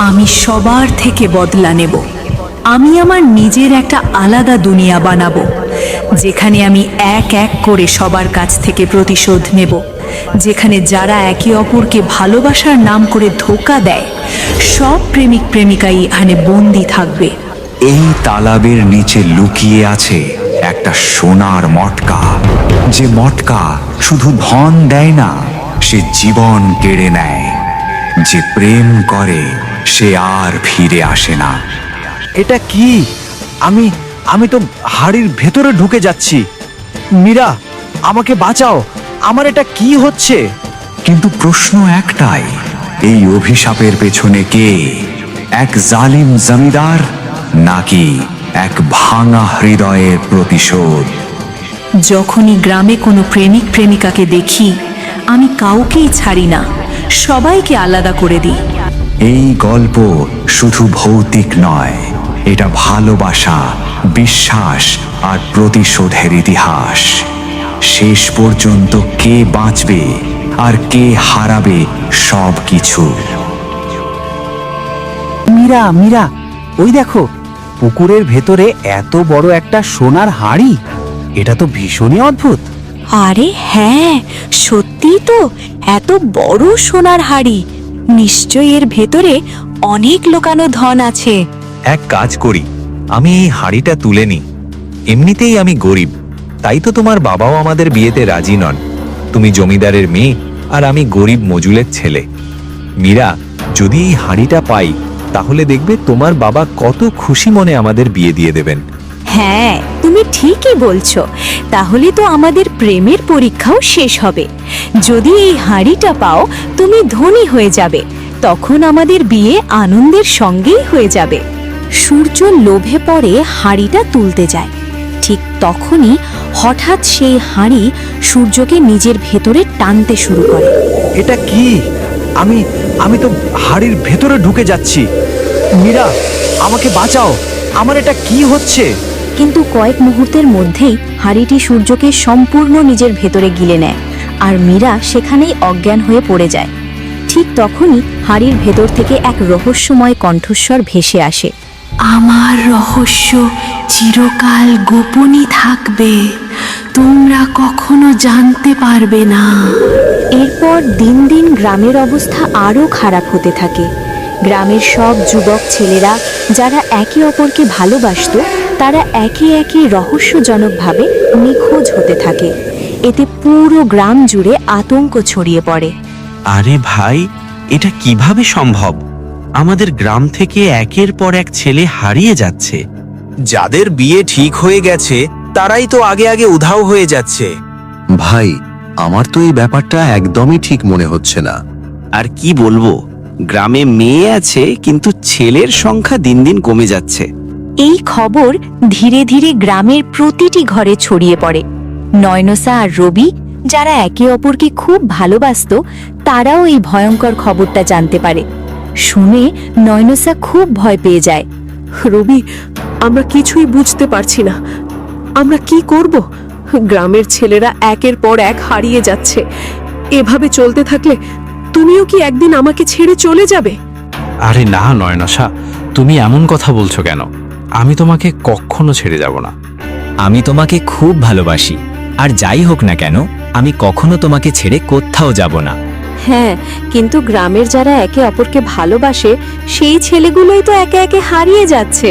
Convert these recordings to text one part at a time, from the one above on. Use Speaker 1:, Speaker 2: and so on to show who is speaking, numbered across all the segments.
Speaker 1: আমি সবার থেকে বদলা নেব। আমি আমার নিজের একটা আলাদা দুনিয়া বানাবো, যেখানে আমি এক এক করে সবার কাছ থেকে প্রতিশোধ নেব, যেখানে যারা একে অপরকে ভালোবাসার নাম করে ধোঁকা দেয়, সব প্রেমিক প্রেমিকাই এখানে বন্দি থাকবে।
Speaker 2: এই তালাবের নিচে লুকিয়ে আছে একটা সোনার মটকা, যে মটকা শুধু ধন দেয় না, সে জীবন কেড়ে নেয়। যে প্রেম করে সে আর ফিরে আসে না।
Speaker 3: এটা কি? আমি আমি তো হাড়ির ভেতরে ঢুকে যাচ্ছি। মীরা, আমাকে বাঁচাও, আমার এটা কি হচ্ছে?
Speaker 2: কিন্তু প্রশ্ন একটাই, এই অভিশাপের পেছনে কে? এক জালিম জমিদার, নাকি এক ভাঙা হৃদয়ের প্রতিশোধ?
Speaker 1: যখনই গ্রামে কোনো প্রেমিক প্রেমিকাকে দেখি, আমি কাউকেই ছাড়ি না, সবাইকে আলাদা করে দিই।
Speaker 2: এই গল্প শুধু ভৌতিক নয়, এটা ভালোবাসা, বিশ্বাস আর প্রতিশোধের ইতিহাস। শেষ পর্যন্ত কে বাঁচবে আর কে হারাবে সব কিছু।
Speaker 3: মীরা, মীরা, ওই দেখো, পুকুরের ভেতরে এত বড় একটা সোনার হাড়ি। এটা তো ভীষণই অদ্ভুত।
Speaker 1: আরে হ্যাঁ, সত্যি তো, এত বড় সোনার হাড়ি। নিশ্চয়ই এর ভেতরে অনেক লুকানো ধন আছে।
Speaker 4: এক কাজ করি, আমি এই হাড়িটা তুলে নিই। এমনিতেই আমি গরিব, তাই তো তোমার বাবাও আমাদের বিয়েতে রাজি নন। তুমি জমিদারের মেয়ে আর আমি গরিব মজুলের ছেলে। মীরা, যদি এই হাড়িটা পাই, তাহলে দেখবে তোমার বাবা কত খুশি মনে আমাদের বিয়ে দিয়ে দেবেন।
Speaker 1: হ্যাঁ, তুমি ঠিকই বলছো। তাহলে তো আমাদের প্রেমের পরীক্ষাও শেষ হবে। যদি এই হাঁড়িটা পাও, তুমি ধনী হয়ে যাবে। তখন আমাদের বিয়ে আনন্দের সঙ্গেই হয়ে যাবে। সূর্য লোভে পড়ে হাঁড়িটা তুলতে যায়। ঠিক তখনই হঠাৎ সেই হাঁড়ি সূর্যকে নিজের ভেতরে টানতে শুরু করে।
Speaker 3: এটা কি? আমি আমি তো হাড়ির ভেতরে ঢুকে যাচ্ছি। মীরা, আমাকে বাঁচাও, আমার এটা কি হচ্ছে?
Speaker 1: কিন্তু কয়েক মুহূর্তের মধ্যেই হাঁড়িটি সূর্যকে সম্পূর্ণ নিজের ভেতরে গিলে নেয়, আর মীরা সেখানেই অজ্ঞান হয়ে পড়ে যায়। ঠিক তখনই হাঁড়ির ভেতর থেকে এক রহস্যময় কণ্ঠস্বর ভেসে আসে। আমার রহস্য চিরকাল গোপনই থাকবে, তোমরা কখনো জানতে পারবে না। এরপর দিন দিন গ্রামের অবস্থা আরও খারাপ হতে থাকে। গ্রামের সব যুবক ছেলেরা যারা একে অপরকে ভালোবাসত, তারা একে একে রহস্যজনকভাবে নিখোঁজ হতে থাকে। এতে পুরো গ্রাম জুড়ে আতঙ্ক ছড়িয়ে পড়ে।
Speaker 5: আরে ভাই, এটা কিভাবে সম্ভব? আমাদের গ্রাম থেকে একের পর এক ছেলে হারিয়ে যাচ্ছে। যাদের বিয়ে ঠিক হয়ে গেছে তারাই তো আগে আগে উধাও হয়ে যাচ্ছে।
Speaker 6: ভাই, আমার তো এই ব্যাপারটা একদমই ঠিক মনে হচ্ছে না।
Speaker 5: আর কি বলবো, গ্রামে মেয়ে আছে কিন্তু ছেলের সংখ্যা দিন দিন কমে যাচ্ছে।
Speaker 1: এই খবর ধীরে ধীরে গ্রামের প্রতিটি ঘরে ছড়িয়ে পড়ে। নয়নসা আর রবি, যারা একে অপরকে খুব ভালোবাসত, তারাও এই ভয়ঙ্কর খবরটা জানতে পারে। শুনে নয়নসা খুব ভয় পেয়ে যায়।
Speaker 7: রবি, আমরা কিছুই বুঝতে পারছি না। আমরা কি করব? গ্রামের ছেলেরা একের পর এক হারিয়ে যাচ্ছে। এভাবে চলতে থাকলে তুমিও কি একদিন আমাকে ছেড়ে চলে যাবে?
Speaker 8: আরে না নয়নসা, তুমি এমন কথা বলছো কেন? আমি তোমাকে কখনো ছেড়ে যাব না।
Speaker 9: আমি তোমাকে খুব ভালোবাসি, আর যাই হোক না কেন, আমি কখনো তোমাকে ছেড়ে কোথাও যাব না।
Speaker 1: হ্যাঁ, কিন্তু গ্রামের যারা একে অপরকে ভালোবাসে, সেই ছেলেগুলোই তো একে একে হারিয়ে যাচ্ছে,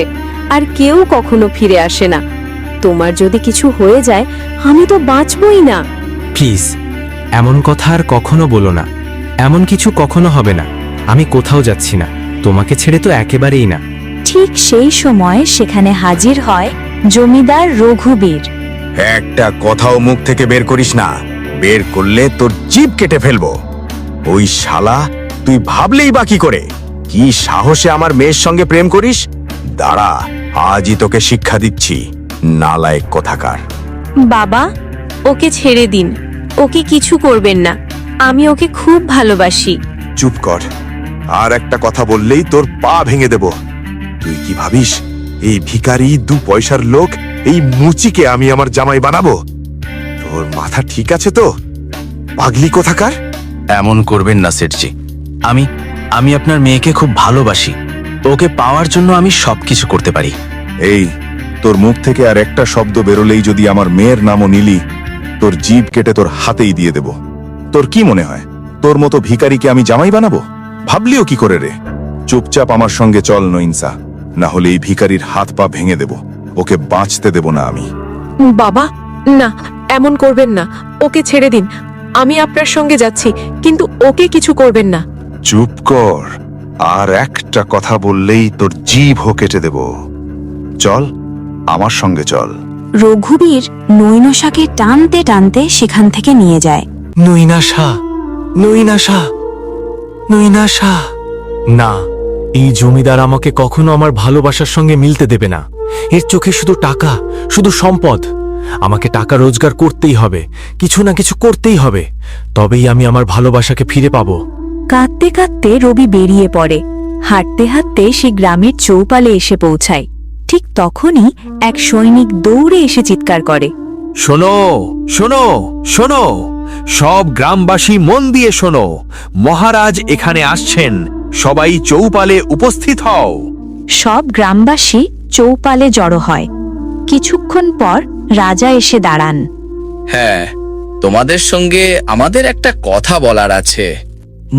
Speaker 1: আর কেউ কখনো ফিরে আসে না। তোমার যদি কিছু হয়ে যায়, আমি তো বাঁচবই না।
Speaker 8: প্লিজ, এমন কথা আর কখনো বলো না। এমন কিছু কখনো হবে না। আমি কোথাও যাচ্ছি না, তোমাকে ছেড়ে তো একেবারেই না।
Speaker 1: ঠিক সেই সময় সেখানে হাজির হয় জমিদার রঘুবীর।
Speaker 10: একটা কথাও মুখ থেকে বের করিস না, বের করলে তোর জিভ কেটে ফেলবো। ওই শালা, তুই ভাবলেই বাকি করে কি সাহসে আমার মেয়ের সঙ্গে প্রেম করিস? দাঁড়া, আজই তোকে শিক্ষা দিচ্ছি, নালায়েক কোথাকার।
Speaker 1: বাবা, ওকে ছেড়ে দিন, ওকে কিছু করবেন না। আমি ওকে খুব ভালোবাসি।
Speaker 10: চুপ কর, আর একটা কথা বললেই তোর পা ভেঙে দেব। তুই কি ভাবিস এই ভিখারি দু পয়সার লোক এই মুচিকে আমি আমার জামাই বানাবো? তোর মাথা ঠিক আছে তো, পাগলি কোথাকার?
Speaker 5: এমন করবেন না সেঠজি। আমি আপনার মেয়েকে খুব ভালোবাসি। ওকে পাওয়ার জন্য আমি সবকিছু করতে পারি।
Speaker 10: এই, তোর মুখ থেকে আর একটা শব্দ বেরোলেই যদি আমার মেয়ের নামও নিলি, তোর জিভ কেটে তোর হাতেই দিয়ে দেব। তোর কি মনে হয় তোর মতো ভিখারিকে আমি জামাই বানাবো? ভাবলিও কি করে রে? চুপচাপ আমার সঙ্গে চল নইনসা, না হলে এই ভিখারির হাত পা ভেঙে দেব। ওকে বাঁচতে দেব না আমি।
Speaker 7: বাবা, না, এমন করবেন না। ওকে ছেড়ে দিন। আমি আপনার সঙ্গে যাচ্ছি, কিন্তু ওকে কিছু করবেন না।
Speaker 10: চুপ কর, আর একটা কথা বললেই তোর জিভও কেটে দেব। চল, আমার সঙ্গে চল।
Speaker 1: রঘুবীর নৈনশাকে টানতে টানতে সেখান থেকে নিয়ে যায়।
Speaker 3: নৈনাশা, নৈনাশা, নৈনাশা। না, এই জমিদার আমাকে কখনো আমার ভালোবাসার সঙ্গে মিলতে দেবে না। এর চোখে শুধু টাকা, শুধু সম্পদ। আমাকে টাকা রোজগার করতেই হবে, কিছু না কিছু করতেই হবে, তবেই আমি আমার ভালোবাসাকে ফিরে পাবো।
Speaker 1: কাঁদতে কাঁদতে রবি বেরিয়ে পড়ে। হাঁটতে হাঁটতে সে গ্রামের চৌপালে এসে পৌঁছায়। ঠিক তখনই এক সৈনিক দৌড়ে এসে চিৎকার করে,
Speaker 3: শোনো, শোনো, শোনো, সব গ্রামবাসী মন দিয়ে শোনো, মহারাজ এখানে আসছেন, সবাই চৌপালে উপস্থিত হও।
Speaker 1: সব গ্রামবাসী চৌপালে জড়ো হয়। কিছুক্ষণ পর রাজা এসে দাঁড়ান।
Speaker 11: হ্যাঁ, তোমাদের সঙ্গে আমাদের একটা কথা বলার আছে।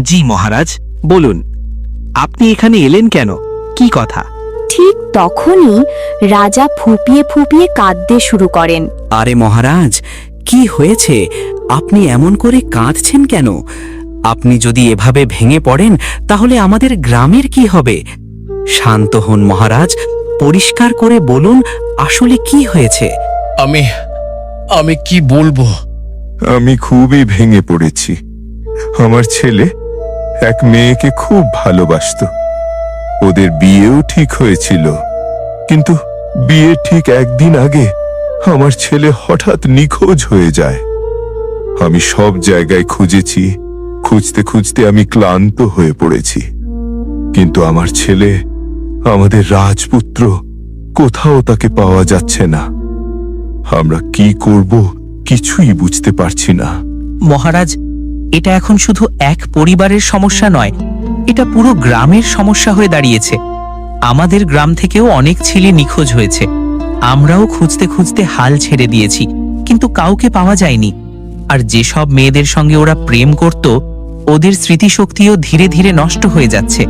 Speaker 5: জি মহারাজ, বলুন, আপনি এখানে এলেন কেন? কি কথা?
Speaker 1: ঠিক তখনই রাজা ফুপিয়ে ফুপিয়ে কাঁদতে শুরু করেন।
Speaker 5: আরে মহারাজ, কি হয়েছে? আপনি এমন করে কাঁদছেন কেন? আপনি যদি এভাবে ভেঙে পড়েন তাহলে আমাদের গ্রামের কি হবে? শান্ত হন মহারাজ, পরিষ্কার করে বলুন আসলে কি হয়েছে।
Speaker 11: আমি কি বলবো?
Speaker 10: আমি খুবই ভেঙে পড়েছি। আমার ছেলে এক মেয়েকে খুব ভালোবাসতো। ওদের বিয়েও ঠিক হয়েছিল, কিন্তু বিয়ের ঠিক একদিন আগে আমার ছেলে হঠাৎ নিখোঁজ হয়ে যায়। আমি সব জায়গায় খুঁজেছি, খুঁজতে খুঁজতে আমি ক্লান্ত হয়ে পড়েছি। কিন্তু আমার ছেলে, আমাদের রাজপুত্র, কোথাও তাকে পাওয়া যাচ্ছে না। আমরা কি করব কিছুই বুঝতে পারছি না।
Speaker 5: মহারাজ, এটা এখন শুধু এক পরিবারের সমস্যা নয়, এটা পুরো গ্রামের সমস্যা হয়ে দাঁড়িয়েছে। আমাদের গ্রাম থেকেও অনেক ছেলে নিখোঁজ হয়েছে। আমরাও খুঁজতে খুঁজতে হাল ছেড়ে দিয়েছি, কিন্তু কাউকে পাওয়া যায়নি। আর যেসব মেয়েদের সঙ্গে ওরা প্রেম করত, ওদের স্মৃতিশক্তিও ধীরে ধীরে নষ্ট হয়ে যাচ্ছে।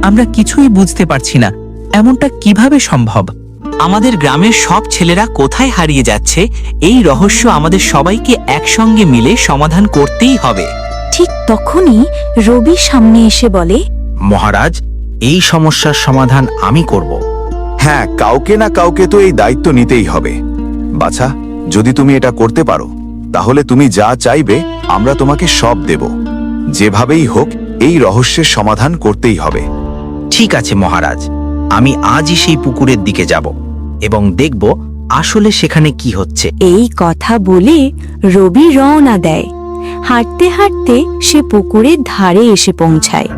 Speaker 5: আমরা কিছুই বুঝতে পারছি না, এমনটা কিভাবে সম্ভব? আমাদের গ্রামের সব ছেলেরা কোথায় হারিয়ে যাচ্ছে, এই রহস্য আমাদের সবাইকে একসঙ্গে মিলে সমাধান করতেই হবে।
Speaker 1: ঠিক তখনই রবি সামনে এসে বলে,
Speaker 5: মহারাজ, এই সমস্যার সমাধান আমি করব।
Speaker 10: হ্যাঁ, কাউকে না কাউকে তো এই দায়িত্ব নিতেই হবে। বাছা, যদি তুমি এটা করতে পারো, তাহলে তুমি যা চাইবে আমরা তোমাকে সব দেব। যেভাবেই হোক এই রহস্যের সমাধান করতেই হবে।
Speaker 5: ঠিক আছে মহারাজ, আমি আজই সেই পুকুরের দিকে যাব এবং দেখব আসলে সেখানে কি হচ্ছে।
Speaker 1: এই কথা বলে রবি রওনা দেয়। হাঁটতে হাঁটতে সে পুকুরের ধারে এসে পৌঁছায়।